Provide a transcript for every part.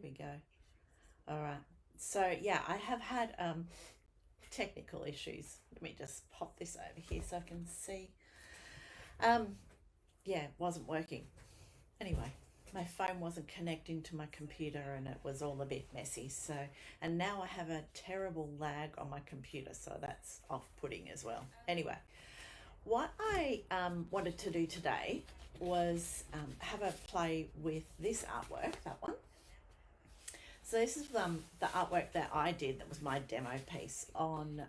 we go. All right. So yeah, I have had technical issues. Let me just pop this over here so I can see. Um, yeah, it wasn't working. Anyway, my phone wasn't connecting to my computer and it was all a bit messy. So, and now I have a terrible lag on my computer, so that's off-putting as well. Anyway, what I wanted to do today was have a play with this artwork, that one. So this is the artwork that I did, that was my demo piece on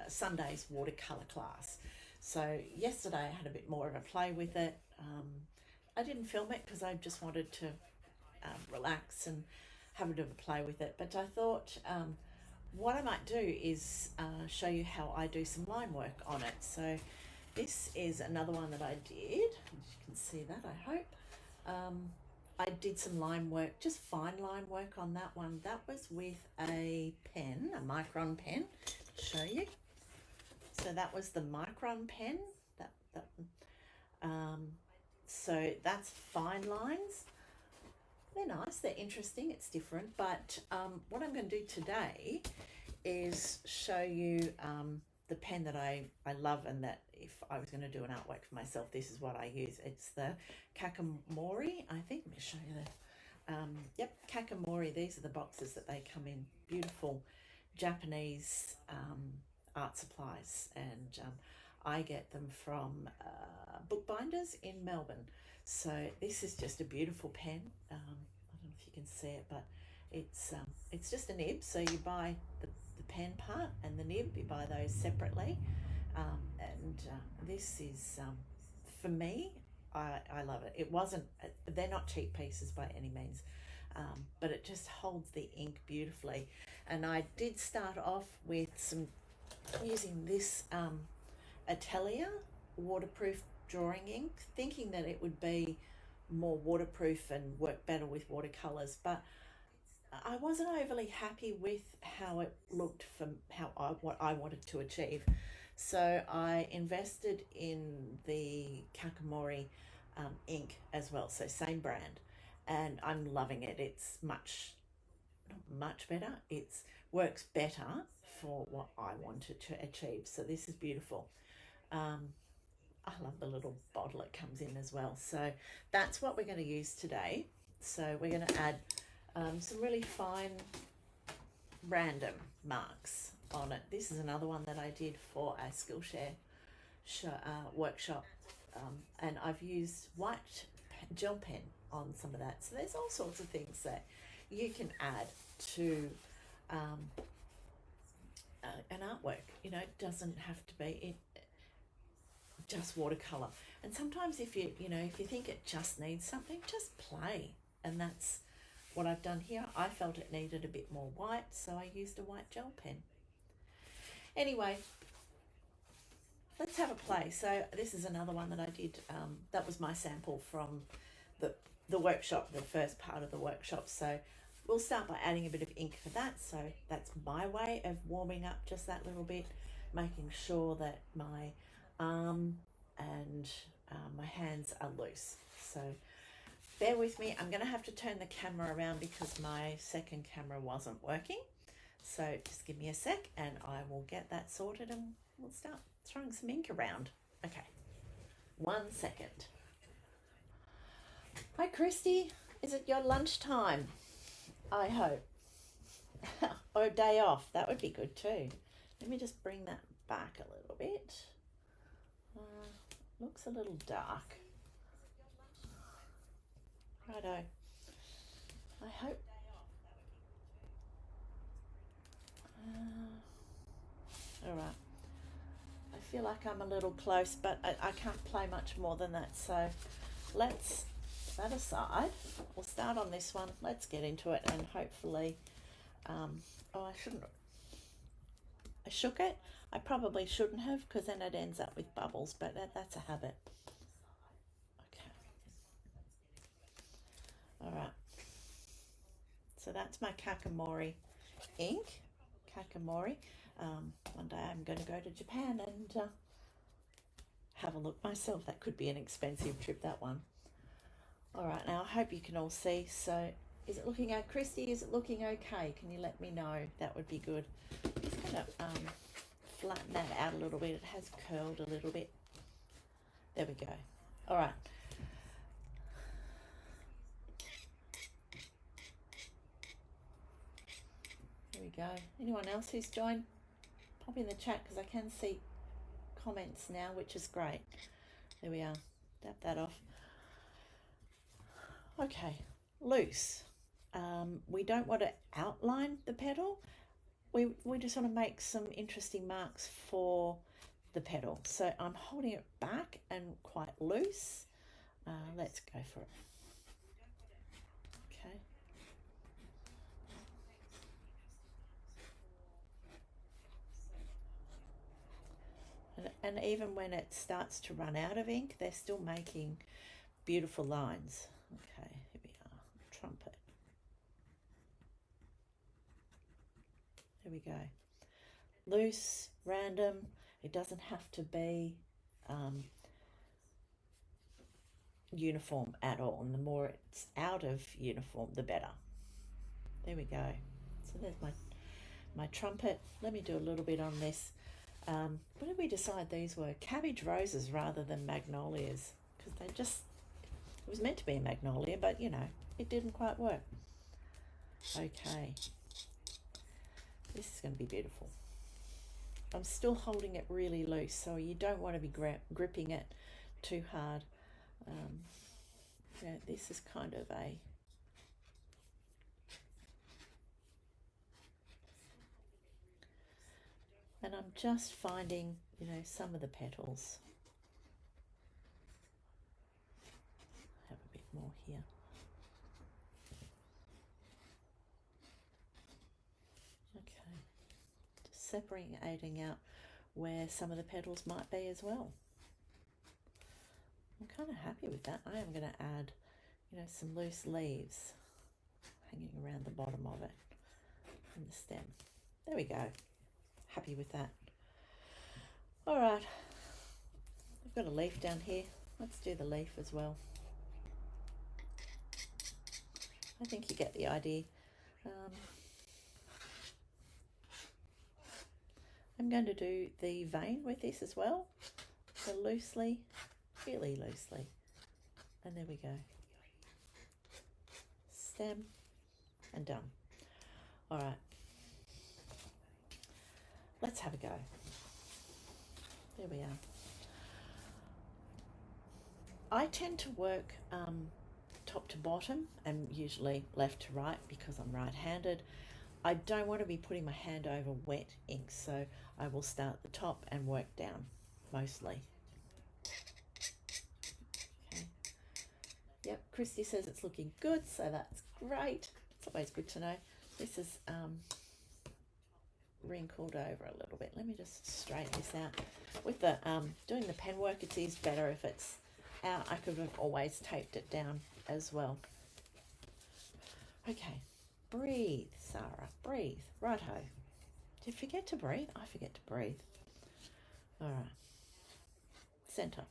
Sunday's watercolour class. So yesterday I had a bit more of a play with it. I didn't film it because I just wanted to relax and have a bit of a play with it. But I thought what I might do is show you how I do some line work on it. So this is another one that I did. As you can see that, I hope. I did some line work, just fine line work on that one. That was with a pen, a micron pen. I'll show you. So that was the micron pen. So that's fine lines. They're nice, they're interesting, it's different. But what I'm going to do today is show you the pen that I love, and that if I was going to do an artwork for myself, this is what I use. It's the Kakimori, I think. Let me show you the, yep, Kakimori. These are the boxes that they come in. Beautiful Japanese art supplies, and I get them from Bookbinders in Melbourne. So this is just a beautiful pen. I don't know if you can see it, but it's just a nib. So you buy the pen part and the nib, you buy those separately. This is, for me, I love it. It wasn't, they're not cheap pieces by any means, but it just holds the ink beautifully. And I did start off with using this Atelier waterproof drawing ink, thinking that it would be more waterproof and work better with watercolors, but I wasn't overly happy with how it looked for what I wanted to achieve. So I invested in the Kakimori ink as well, so same brand, and I'm loving it. It's not much better, it works better for what I wanted to achieve. So this is beautiful. I love the little bottle it comes in as well. So that's what we're going to use today. So we're going to add some really fine random marks on it. This is another one that I did for a Skillshare workshop, and I've used white gel pen on some of that. So there's all sorts of things that you can add to an artwork. You know, it doesn't have to be just watercolor. And sometimes if you think it just needs something, just play. And that's what I've done here. I felt it needed a bit more white, so I used a white gel pen. Anyway, let's have a play. So this is another one that I did. That was my sample from the workshop, the first part of the workshop. So we'll start by adding a bit of ink for that. So that's my way of warming up just that little bit, making sure that my arm and my hands are loose. So bear with me. I'm going to have to turn the camera around because my second camera wasn't working. So just give me a sec and I will get that sorted and we'll start throwing some ink around. Okay, 1 second. Hi Christy, is it your lunchtime? I hope. Or a day off, that would be good too. Let me just bring that back a little bit. Looks a little dark. Righto. I hope. All right. I feel like I'm a little close, but I can't play much more than that. So let's that aside. We'll start on this one. Let's get into it, and hopefully, oh, I shouldn't. I shook it. I probably shouldn't have, because then it ends up with bubbles, but that's a habit. Okay. All right. So that's my Kakimori ink. Kakimori. One day I'm going to go to Japan and have a look myself. That could be an expensive trip, that one. All right, now I hope you can all see. So Is it looking okay? Christy, is it looking okay? Can you let me know? That would be good. Just going to flatten that out a little bit. It has curled a little bit. There we go. All right. There we go. Anyone else who's joined? Pop in the chat because I can see comments now, which is great. There we are. Dab that off. Okay, loose. We don't want to outline the petal. We just want to make some interesting marks for the petal. So I'm holding it back and quite loose. Let's go for it. Okay. And even when it starts to run out of ink, they're still making beautiful lines. Okay, here we are. Trumpet. There we go. Loose, random. It doesn't have to be uniform at all. And the more it's out of uniform, the better. There we go. So there's my trumpet. Let me do a little bit on this. What did we decide these were? Cabbage roses rather than magnolias, because they just, it was meant to be a magnolia, but you know, it didn't quite work. Okay, this is going to be beautiful. I'm still holding it really loose, so you don't want to be gripping it too hard. Yeah, this is kind of a and I'm just finding, you know, some of the petals. Have a bit more here. Okay, just separating out where some of the petals might be as well. I'm kind of happy with that. I am going to add, you know, some loose leaves hanging around the bottom of it and the stem. There we go. Happy with that. All right, I've got a leaf down here. Let's do the leaf as well. I think you get the idea. I'm going to do the vein with this as well. So loosely, really loosely. And there we go. Stem and done. All right. Let's have a go. There we are. I tend to work top to bottom and usually left to right because I'm right-handed. I don't want to be putting my hand over wet ink, so I will start at the top and work down mostly. Okay. Yep, Christy says it's looking good, so that's great. It's always good to know. This is wrinkled over a little bit. Let me just straighten this out. With the doing the pen work, it is better if it's out. I could have always taped it down as well. Okay, breathe, Sarah, breathe. Righto. Did you forget to breathe? I forget to breathe. All right. Center.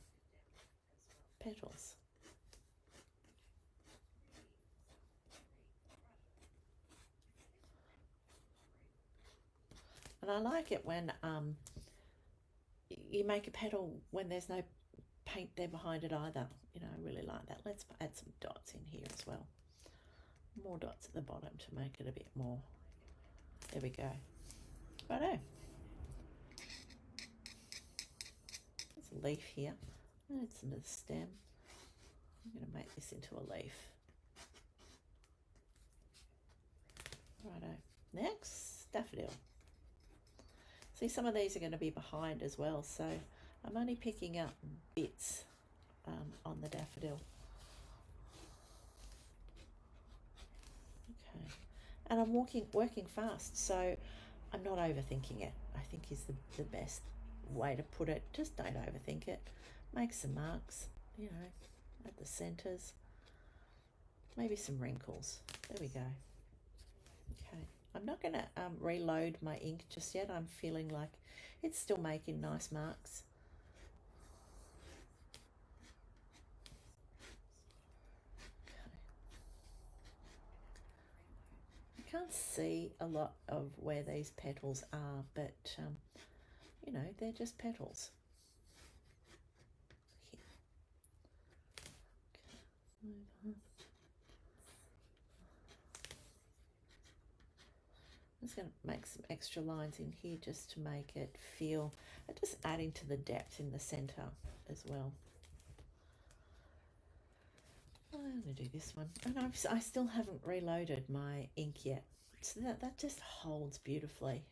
Petals. And I like it when you make a petal when there's no paint there behind it either. You know, I really like that. Let's add some dots in here as well. More dots at the bottom to make it a bit more. There we go. Righto. There's a leaf here. It's into the stem. I'm going to make this into a leaf. Righto. Next, daffodil. See, some of these are going to be behind as well, so I'm only picking up bits on the daffodil. Okay, and I'm working fast, so I'm not overthinking it. I think is the best way to put it. Just don't overthink it. Make some marks, you know, at the centres. Maybe some wrinkles. There we go. Okay. I'm not going to reload my ink just yet. I'm feeling like it's still making nice marks. can't see a lot of where these petals are, but you know, they're just petals. Here. Move on. I'm just going to make some extra lines in here just to make it feel, just adding to the depth in the center as well. I'm going to do this one, and I still haven't reloaded my ink yet, so that just holds beautifully.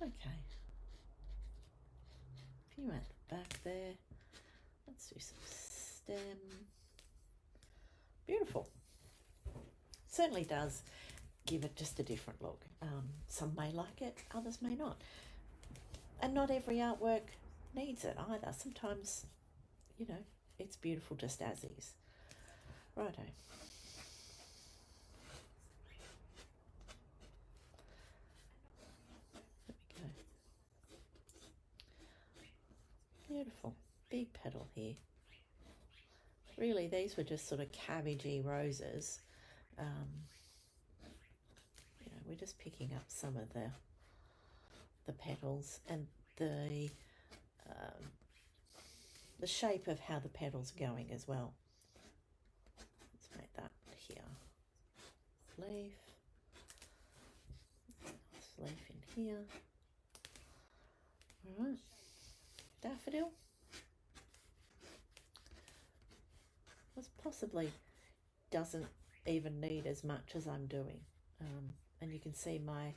Okay, a few at the back there. Let's do some stem. Beautiful. Certainly does give it just a different look. Some may like it, others may not. And not every artwork needs it either. Sometimes, you know, it's beautiful just as is. Righto. There we go. Beautiful. Big petal here. Really, these were just sort of cabbagey roses. You know, we're just picking up some of the petals and the shape of how the petals are going as well. Let's make that here. Leaf. Leaf in here. All right. Daffodil. This possibly doesn't even need as much as I'm doing. And you can see my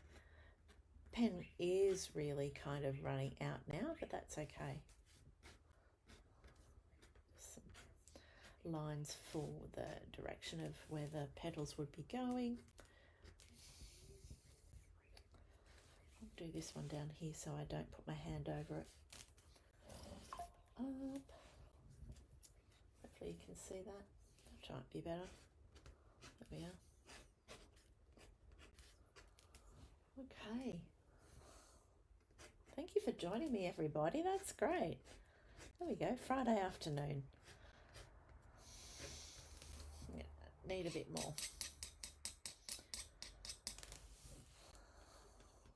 pen is really kind of running out now, but that's okay. Some lines for the direction of where the petals would be going. I'll do this one down here so I don't put my hand over it. Up. Hopefully you can see that. I'll try and be better. There we are. Okay. Thank you for joining me, everybody. That's great. There we go. Friday afternoon. Yeah, need a bit more.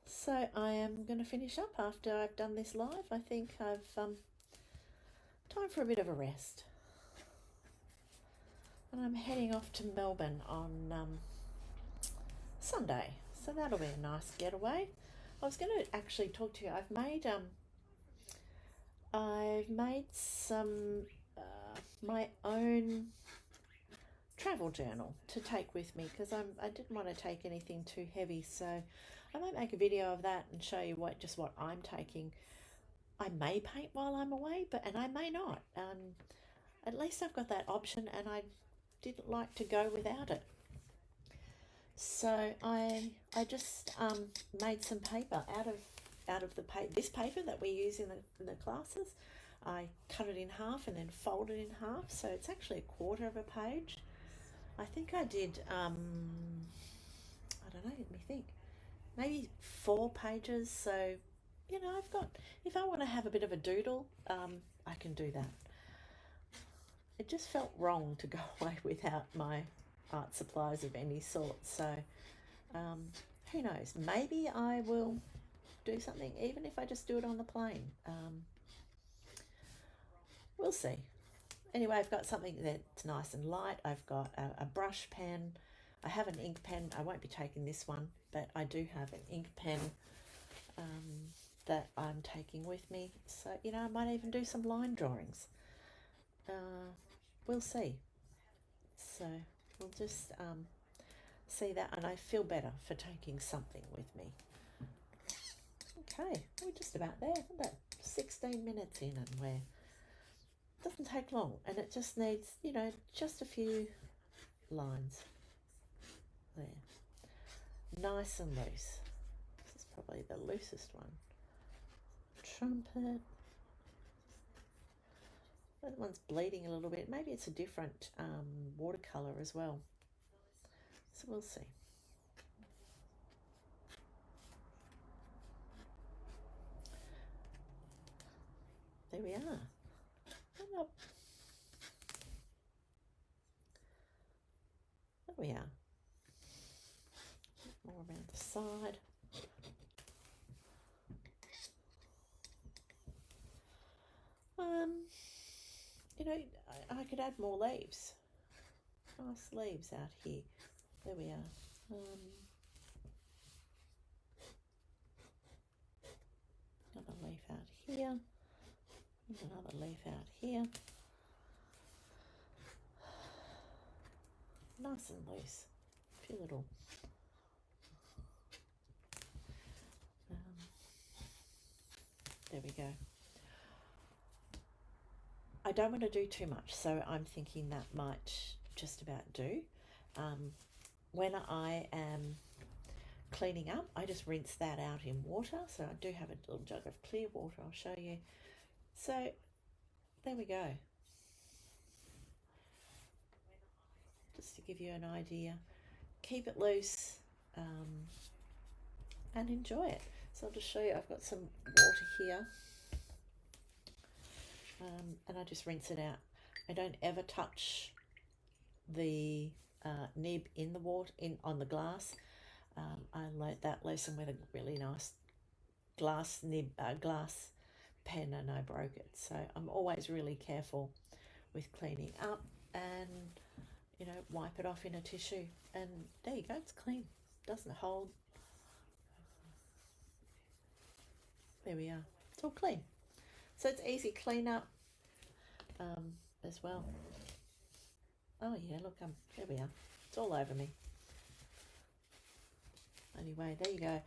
So I am going to finish up after I've done this live. I think I've time for a bit of a rest. And I'm heading off to Melbourne on Sunday, so that'll be a nice getaway. I was going to actually talk to you. I've made some my own travel journal to take with me because I didn't want to take anything too heavy, so I might make a video of that and show you what I'm taking. I may paint while I'm away, and I may not. At least I've got that option, and I didn't like to go without it. So I just made some paper out of this paper that we use in the classes. I cut it in half and then fold it in half, so it's actually a quarter of a page. I think I did I don't know, let me think, maybe 4 pages. So you know, I've got, if I want to have a bit of a doodle, I can do that. It just felt wrong to go away without my art supplies of any sort. So who knows, maybe I will do something even if I just do it on the plane. We'll see. Anyway, I've got something that's nice and light. I've got a brush pen. I have an ink pen. I won't be taking this one, but I do have an ink pen that I'm taking with me. So, you know, I might even do some line drawings. We'll see. So we'll just see that, and I feel better for taking something with me. Okay, we're just about there. About 16 minutes in, and it doesn't take long, and it just needs, you know, just a few lines there. Nice and loose. This is probably the loosest one. Trumpet. That one's bleeding a little bit. Maybe it's a different watercolour as well. So we'll see. side. You know, I could add more leaves. Nice leaves out here. There we are. Another leaf out here. Another leaf out here. Nice and loose. A few little. There we go. I don't want to do too much, so I'm thinking that might just about do. When I am cleaning up, I just rinse that out in water. So I do have a little jug of clear water, I'll show you. So there we go. Just to give you an idea. Keep it loose and enjoy it. So I'll just show you, I've got some water here. And I just rinse it out. I don't ever touch the nib in the water, on the glass. I let that loosen with a really nice glass pen, and I broke it. So I'm always really careful with cleaning up, and you know, wipe it off in a tissue, and there you go, it's clean. Doesn't hold. There we are. It's all clean. So it's easy cleanup as well. Oh yeah, look, there we are. It's all over me. Anyway, there you go.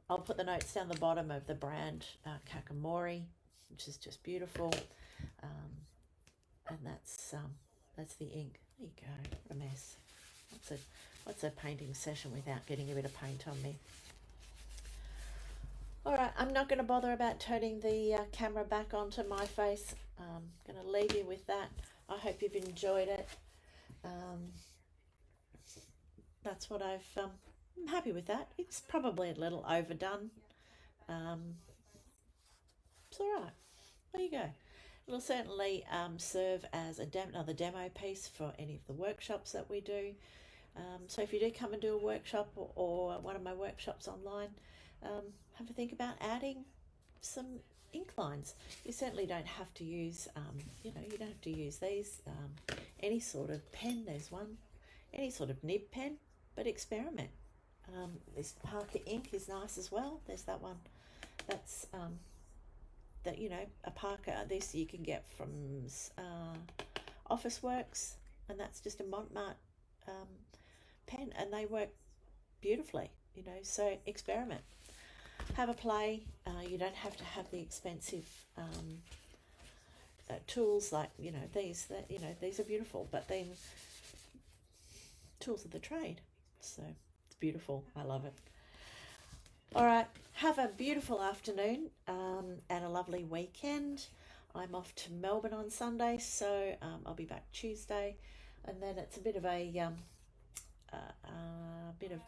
I'll put the notes down the bottom of the brand Kakimori, which is just beautiful. And that's the ink. There you go. What a mess. What's a painting session without getting a bit of paint on me? All right, I'm not going to bother about turning the camera back onto my face. I'm going to leave you with that. I hope you've enjoyed it. That's what I'm happy with that. It's probably a little overdone. It's all right. There you go. It'll certainly serve as another demo piece for any of the workshops that we do. So if you do come and do a workshop or one of my workshops online, have a think about adding some ink lines. You certainly don't have to use, you don't have to use these, any sort of pen. There's one, any sort of nib pen, but experiment. This Parker ink is nice as well. There's that one. That's a Parker. This you can get from Office Works, and that's just a Montmartre pen, and they work beautifully. So experiment. Have a play. You don't have to have the expensive tools like these. These are beautiful, but then tools of the trade. So it's beautiful. I love it. All right. Have a beautiful afternoon and a lovely weekend. I'm off to Melbourne on Sunday, so I'll be back Tuesday, and then it's a bit of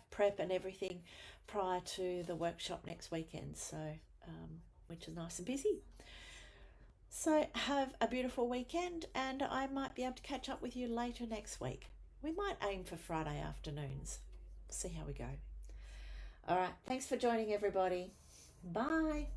prep and everything prior to the workshop next weekend, so which is nice and busy. So have a beautiful weekend, and I might be able to catch up with you later next week. We might aim for Friday afternoons. See how we go. All right, thanks for joining, everybody. Bye.